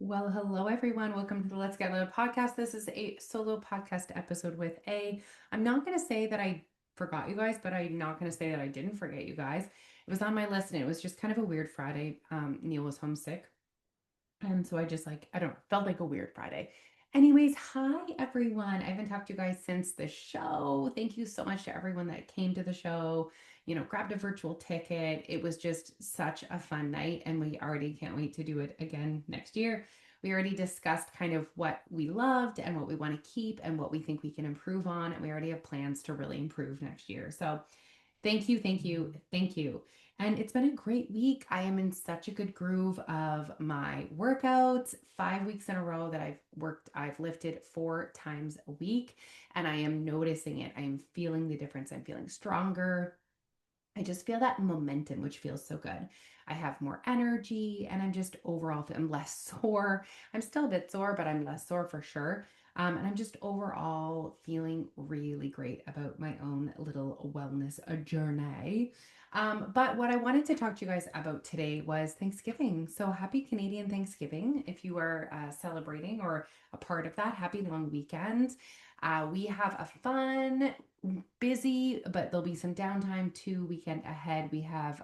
Well, hello everyone. Welcome to the Let's Get Loud podcast. This is a solo podcast episode with A. I'm not going to say that I forgot you guys, but I'm not going to say that I didn't forget you guys. It was on my list and it was just kind of a weird Friday. Neil was homesick. And so I just I don't know, felt like a weird Friday. Anyways, hi everyone. I haven't talked to you guys since the show. Thank you so much to everyone that came to the show, grabbed a virtual ticket. It was just such a fun night, and we already can't wait to do it again next year. We already discussed kind of what we loved and what we want to keep and what we think we can improve on. And we already have plans to really improve next year. So thank you, thank you, thank you. And it's been a great week. I am in such a good groove of my workouts. 5 weeks in a row that I've lifted 4 times a week, and I am noticing it. I am feeling the difference. I'm feeling stronger. I just feel that momentum, which feels so good. I have more energy and I'm just overall, I'm less sore. I'm still a bit sore, but I'm less sore for sure. And I'm just overall feeling really great about my own little wellness journey. But what I wanted to talk to you guys about today was Thanksgiving. So happy Canadian Thanksgiving. If you are celebrating or a part of that, happy long weekend. We have a fun, busy, but there'll be some downtime too weekend ahead. We have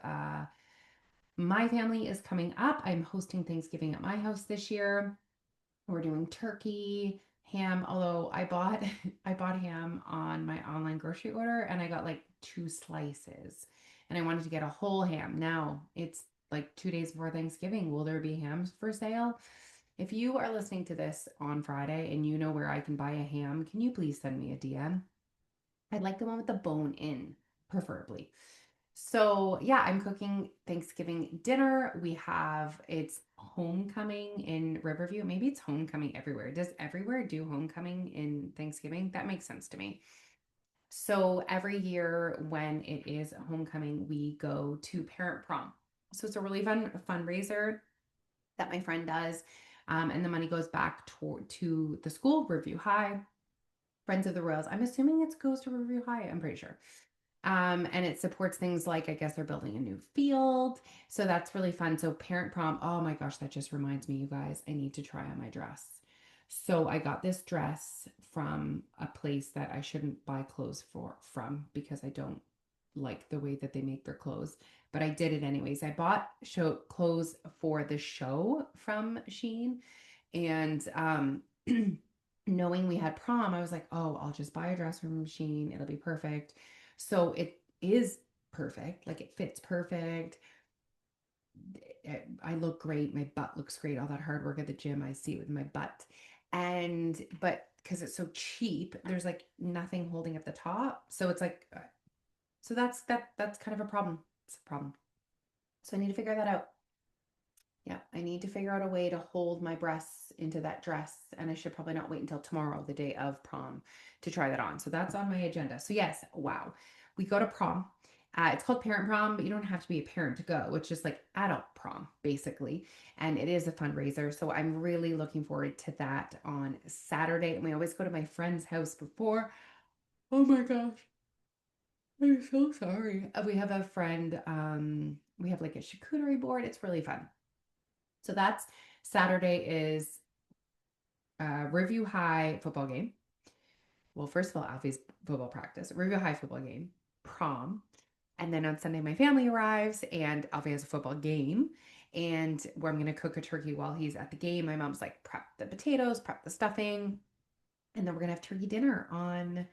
my family is coming up. I'm hosting Thanksgiving at my house this year. We're doing turkey, ham, although I bought I bought ham on my online grocery order and I got like 2 slices. And I wanted to get a whole ham. Now it's like 2 days before Thanksgiving. Will there be hams for sale? If you are listening to this on Friday and you know where I can buy a ham, can you please send me a DM? I'd like the one with the bone in, preferably. So, yeah, I'm cooking Thanksgiving dinner. It's homecoming in Riverview. Maybe it's homecoming everywhere. Does everywhere do homecoming in Thanksgiving? That makes sense to me. So, every year when it is homecoming, we go to parent prom. So, it's a really fun fundraiser that my friend does. And the money goes back to the school, Riverview High, Friends of the Royals. I'm assuming it goes to Riverview High. I'm pretty sure. And it supports things like, I guess they're building a new field. So that's really fun. So parent prom, oh my gosh, that just reminds me, you guys, I need to try on my dress. So I got this dress from a place that I shouldn't buy clothes from because I don't like the way that they make their clothes. But I did it anyways. I bought show clothes for the show from Shein, and knowing we had prom, I was like, oh, I'll just buy a dress from Shein. It'll be perfect. So it is perfect. Like it fits perfect. I look great. My butt looks great. All that hard work at the gym, I see it with my butt. But because it's so cheap, there's like nothing holding up the top. So it's like, so that's kind of a problem. It's a problem. So I need to figure that out. Yeah, I need to figure out a way to hold my breasts into that dress. And I should probably not wait until tomorrow, the day of prom, to try that on. So that's on my agenda. So, yes, wow. We go to prom. It's called parent prom, but you don't have to be a parent to go. It's just like adult prom, basically. And it is a fundraiser. So I'm really looking forward to that on Saturday. And we always go to my friend's house before. Oh my gosh. I'm so sorry. We have a friend, we have like a charcuterie board. It's really fun. So that's Saturday is Review High football game. Well, first of all, Alfie's football practice, Review High football game, prom. And then on Sunday, my family arrives and Alfie has a football game. And where I'm going to cook a turkey while he's at the game. My mom's like, prep the potatoes, prep the stuffing. And then we're going to have turkey dinner on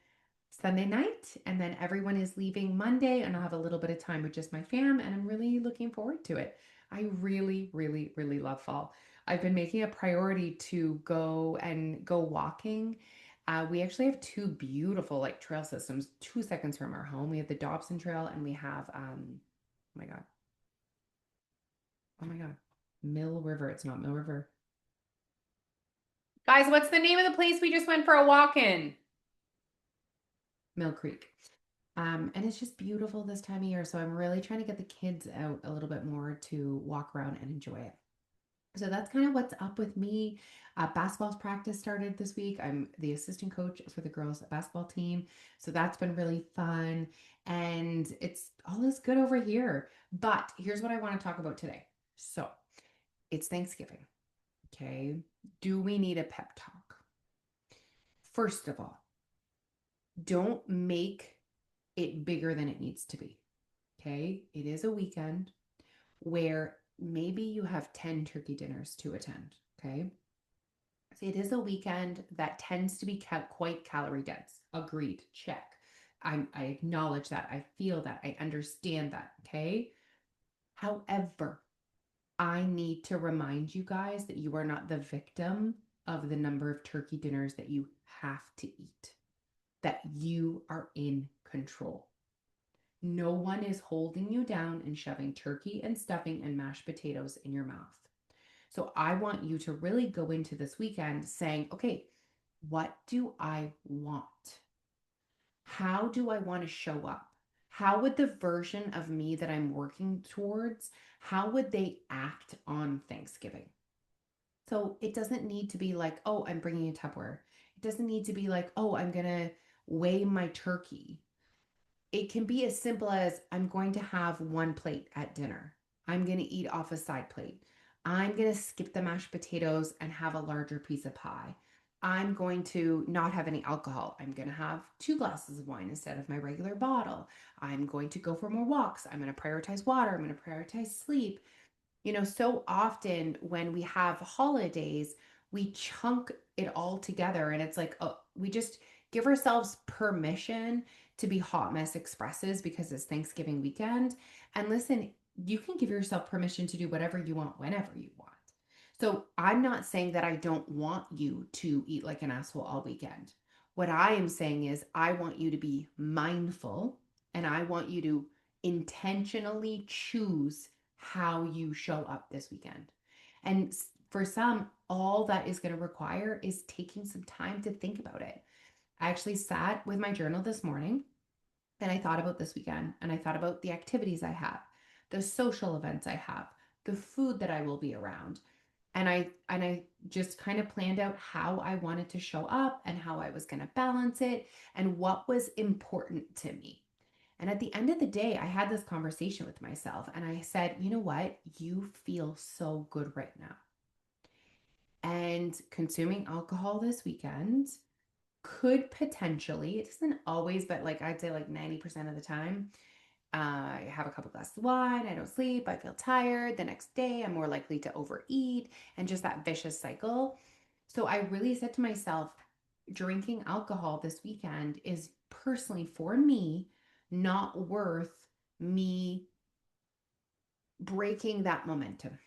Sunday night. And then everyone is leaving Monday, and I'll have a little bit of time with just my fam. And I'm really looking forward to it. I really, really, really love fall. I've been making a priority to go walking. We actually have two beautiful like trail systems 2 seconds from our home. We have the Dobson Trail and we have oh my God. Oh my God. Mill River. It's not Mill River. Guys, what's the name of the place we just went for a walk in? Mill Creek. And it's just beautiful this time of year. So I'm really trying to get the kids out a little bit more to walk around and enjoy it. So that's kind of what's up with me. Basketball practice started this week. I'm the assistant coach for the girls basketball team. So that's been really fun. And it's all is good over here. But here's what I want to talk about today. So it's Thanksgiving. Okay. Do we need a pep talk? First of all, don't make it bigger than it needs to be. Okay. It is a weekend where maybe you have 10 turkey dinners to attend. Okay. It is a weekend that tends to be quite calorie dense. Agreed. Check. I acknowledge that. I feel that. I understand that. Okay. However, I need to remind you guys that you are not the victim of the number of turkey dinners that you have to eat, that you are in control. No one is holding you down and shoving turkey and stuffing and mashed potatoes in your mouth. So I want you to really go into this weekend saying, okay, what do I want? How do I want to show up? How would the version of me that I'm working towards, how would they act on Thanksgiving? So it doesn't need to be like, oh, I'm bringing a Tupperware. It doesn't need to be like, oh, I'm going to weigh my turkey. It can be as simple as I'm going to have one plate at dinner. I'm going to eat off a side plate. I'm going to skip the mashed potatoes and have a larger piece of pie. I'm going to not have any alcohol. I'm going to have 2 glasses of wine instead of my regular bottle. I'm going to go for more walks. I'm going to prioritize water. I'm going to prioritize sleep. So often when we have holidays, we chunk it all together and it's like, oh, we just give ourselves permission to be hot mess expresses because it's Thanksgiving weekend. And listen, you can give yourself permission to do whatever you want whenever you want. So I'm not saying that I don't want you to eat like an asshole all weekend. What I am saying is I want you to be mindful and I want you to intentionally choose how you show up this weekend. And for some, all that is going to require is taking some time to think about it. I actually sat with my journal this morning and I thought about this weekend and I thought about the activities I have, the social events I have, the food that I will be around. And I just kind of planned out how I wanted to show up and how I was going to balance it and what was important to me. And at the end of the day, I had this conversation with myself and I said, you know what? You feel so good right now. And consuming alcohol this weekend could potentially, it doesn't always, but like I'd say like 90% of the time, I have a couple glasses of wine, I don't sleep, I feel tired. The next day, I'm more likely to overeat and just that vicious cycle. So I really said to myself, drinking alcohol this weekend is personally for me not worth me breaking that momentum,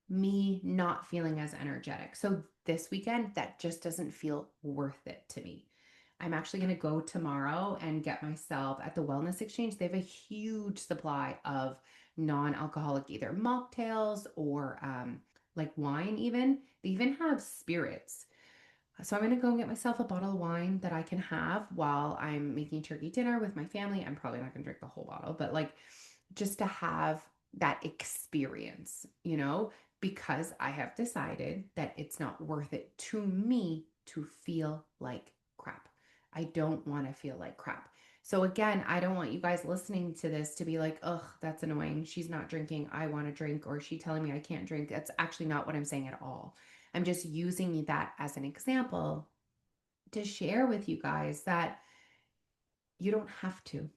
me not feeling as energetic. So this weekend, that just doesn't feel worth it to me. I'm actually going to go tomorrow and get myself at the Wellness Exchange. They have a huge supply of non alcoholic, either mocktails or like wine, even. They even have spirits. So I'm going to go and get myself a bottle of wine that I can have while I'm making turkey dinner with my family. I'm probably not going to drink the whole bottle, but like just to have that experience, because I have decided that it's not worth it to me to feel like crap. I don't want to feel like crap. So again, I don't want you guys listening to this to be like, ugh, that's annoying. She's not drinking. I want to drink, or she telling me I can't drink. That's actually not what I'm saying at all. I'm just using that as an example to share with you guys that you don't have to.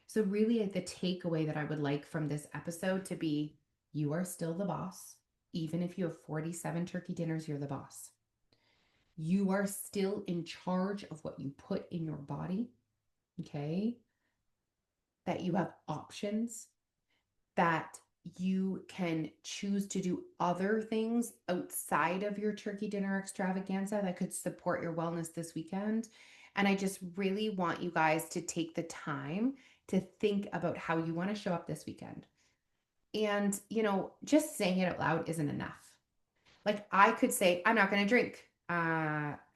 So, really, the takeaway that I would like from this episode to be you are still the boss. Even if you have 47 turkey dinners, you're the boss. You are still in charge of what you put in your body. Okay. That you have options, that you can choose to do other things outside of your turkey dinner extravaganza that could support your wellness this weekend. And I just really want you guys to take the time to think about how you want to show up this weekend. And, just saying it out loud isn't enough. Like I could say, I'm not going to drink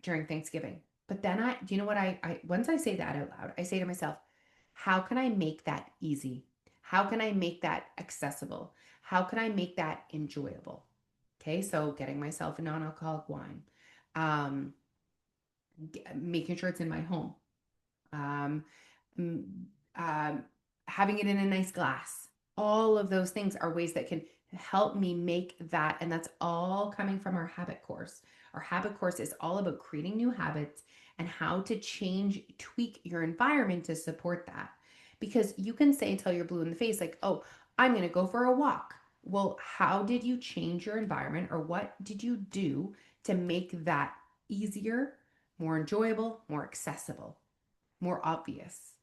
during Thanksgiving. But then do you know what once I say that out loud, I say to myself, how can I make that easy? How can I make that accessible? How can I make that enjoyable? Okay, so getting myself a non-alcoholic wine, um, making sure it's in my home, um, m- um, having it in a nice glass. All of those things are ways that can help me make that. And that's all coming from our habit course. Our habit course is all about creating new habits and how to change, tweak your environment to support that. Because you can say until you're blue in the face, like, oh, I'm going to go for a walk. Well, how did you change your environment, or what did you do to make that easier, more enjoyable, more accessible, more obvious?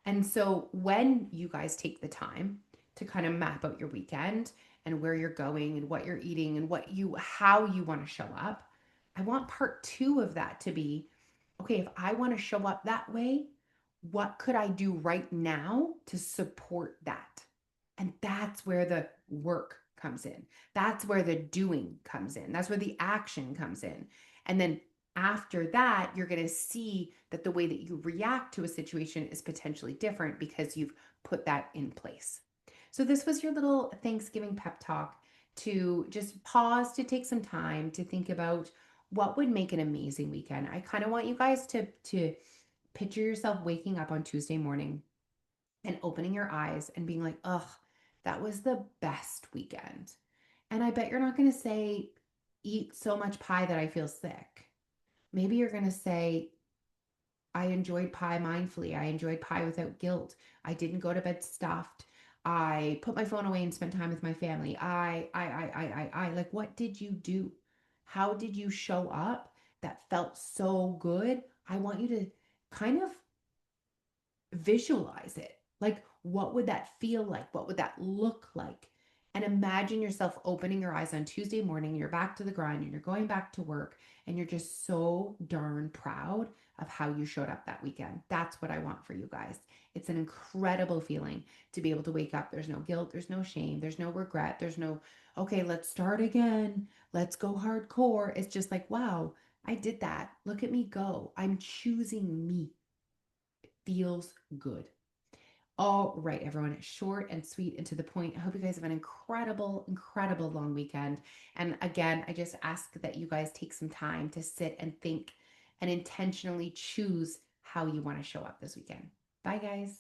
And so when you guys take the time to kind of map out your weekend and where you're going and what you're eating and how you want to show up, I want part 2 of that to be, okay, if I want to show up that way, what could I do right now to support that? And that's where the work comes in. That's where the doing comes in. That's where the action comes in. And then after that, you're going to see that the way that you react to a situation is potentially different because you've put that in place. So, this was your little Thanksgiving pep talk to just pause, to take some time to think about what would make an amazing weekend. I kind of want you guys to picture yourself waking up on Tuesday morning and opening your eyes and being like, ugh, that was the best weekend. And I bet you're not going to say, eat so much pie that I feel sick. Maybe you're going to say, I enjoyed pie mindfully. I enjoyed pie without guilt. I didn't go to bed stuffed. I put my phone away and spent time with my family. Like, what did you do? How did you show up that felt so good? I want you to kind of visualize it. Like, what would that feel like? What would that look like? And imagine yourself opening your eyes on Tuesday morning, you're back to the grind and you're going back to work, and you're just so darn proud of how you showed up that weekend. That's what I want for you guys. It's an incredible feeling to be able to wake up. There's no guilt, there's no shame, there's no regret, there's no, okay, let's start again, let's go hardcore. It's just like, wow, I did that. Look at me go. I'm choosing me. Feels good. All right, everyone, short and sweet and to the point. I hope you guys have an incredible, incredible long weekend. And again, I just ask that you guys take some time to sit and think and intentionally choose how you want to show up this weekend. Bye, guys.